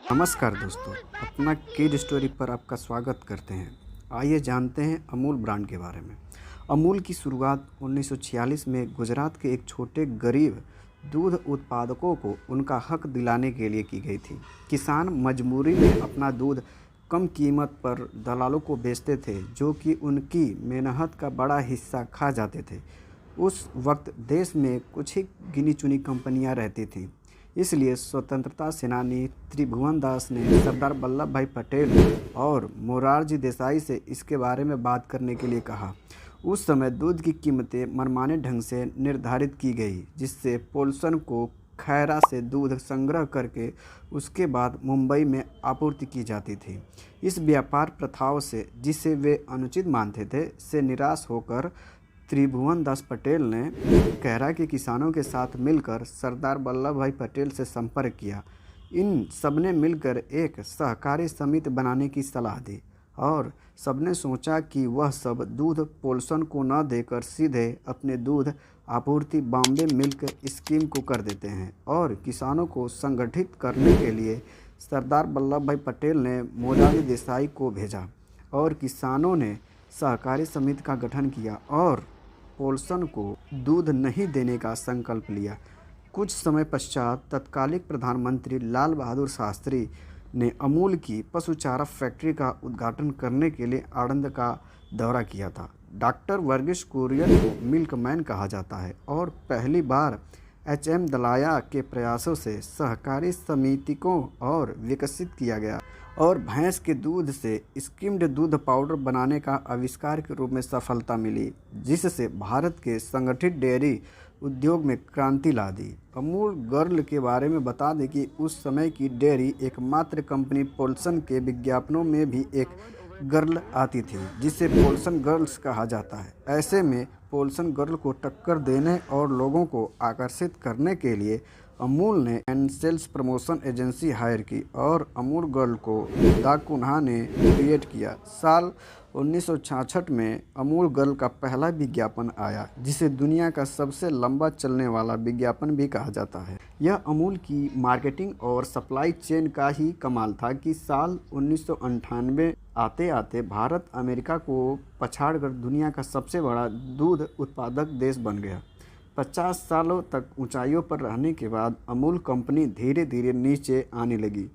नमस्कार दोस्तों, अपना किड स्टोरी पर आपका स्वागत करते हैं। आइए जानते हैं अमूल ब्रांड के बारे में। अमूल की शुरुआत 1946 में गुजरात के एक छोटे गरीब दूध उत्पादकों को उनका हक दिलाने के लिए की गई थी। किसान मजबूरी में अपना दूध कम कीमत पर दलालों को बेचते थे, जो कि उनकी मेहनत का बड़ा हिस्सा खा जाते थे। उस वक्त देश में कुछ ही गिनी चुनी कंपनियां रहती थीं। इसलिए स्वतंत्रता सेनानी त्रिभुवन दास ने सरदार वल्लभ भाई पटेल और मोरारजी देसाई से इसके बारे में बात करने के लिए कहा। उस समय दूध की कीमतें मनमाने ढंग से निर्धारित की गई, जिससे पोल्सन को खैरा से दूध संग्रह करके उसके बाद मुंबई में आपूर्ति की जाती थी। इस व्यापार प्रथाओं से, जिसे वे अनुचित मानते थे, से निराश होकर त्रिभुवन दास पटेल ने खैरा के किसानों के साथ मिलकर सरदार वल्लभ भाई पटेल से संपर्क किया। इन सबने मिलकर एक सहकारी समिति बनाने की सलाह दी और सबने सोचा कि वह सब दूध पोल्सन को न देकर सीधे अपने दूध आपूर्ति बॉम्बे मिल्क स्कीम को कर देते हैं। और किसानों को संगठित करने के लिए सरदार वल्लभ भाई पटेल ने मोरारजी देसाई को भेजा और किसानों ने सहकारी समिति का गठन किया और पोल्सन को दूध नहीं देने का संकल्प लिया। कुछ समय पश्चात तत्कालीन प्रधानमंत्री लाल बहादुर शास्त्री ने अमूल की पशु चारा फैक्ट्री का उद्घाटन करने के लिए आणंद का दौरा किया था। डॉक्टर वर्गीस कुरियन को मिल्कमैन कहा जाता है और पहली बार एच.एम. दलाया के प्रयासों से सहकारी समिति को और विकसित किया गया और भैंस के दूध से स्किम्ड दूध पाउडर बनाने का आविष्कार के रूप में सफलता मिली, जिससे भारत के संगठित डेयरी उद्योग में क्रांति ला दी। अमूल गर्ल के बारे में बता दें कि उस समय की डेयरी एकमात्र कंपनी पोल्सन के विज्ञापनों में भी एक गर्ल आती थी, जिसे पोल्सन गर्ल्स कहा जाता है। ऐसे में पोल्सन गर्ल को टक्कर देने और लोगों को आकर्षित करने के लिए अमूल ने and sales promotion agency hire की और अमूल गर्ल को दा कुन्हा ने क्रिएट किया। साल 1966 में अमूल गर्ल का पहला विज्ञापन आया, जिसे दुनिया का सबसे लंबा चलने वाला विज्ञापन भी कहा जाता है। यह अमूल की मार्केटिंग और सप्लाई चेन का ही कमाल था कि साल 1998 आते आते भारत अमेरिका को पछाड़कर दुनिया का सबसे बड़ा दूध उत्पादक देश बन गया। 50 सालों तक ऊंचाइयों पर रहने के बाद अमूल कंपनी धीरे धीरे नीचे आने लगी।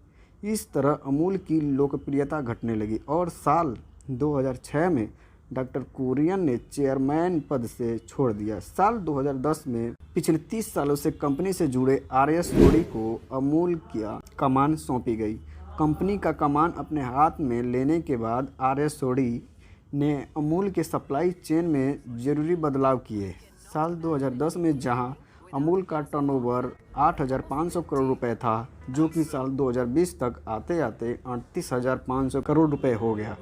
इस तरह अमूल की लोकप्रियता घटने लगी और साल 2006 में डॉक्टर कुरियन ने चेयरमैन पद से छोड़ दिया। साल 2010 में पिछले 30 सालों से कंपनी से जुड़े आर.एस. सोडी को अमूल की कमान सौंपी गई। कंपनी का कमान अपने हाथ में लेने के बाद आर.एस. सोडी ने अमूल के सप्लाई चेन में जरूरी बदलाव किए। साल 2010 में जहां अमूल का टर्नओवर 8,500 करोड़ रुपए था, जो कि साल 2020 तक आते आते 38,500 करोड़ रुपए हो गया।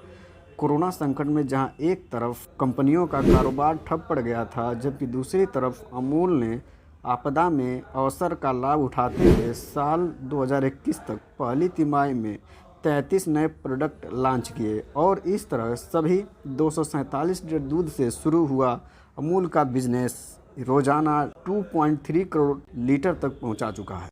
कोरोना संकट में जहां एक तरफ कंपनियों का कारोबार ठप पड़ गया था, जबकि दूसरी तरफ अमूल ने आपदा में अवसर का लाभ उठाते हुए साल 2021 तक पहली तिमाही में 33 नए प्रोडक्ट लॉन्च किए और इस तरह सभी 247 लीटर दूध से शुरू हुआ अमूल का बिजनेस रोजाना 2.3 करोड़ लीटर तक पहुंचा चुका है।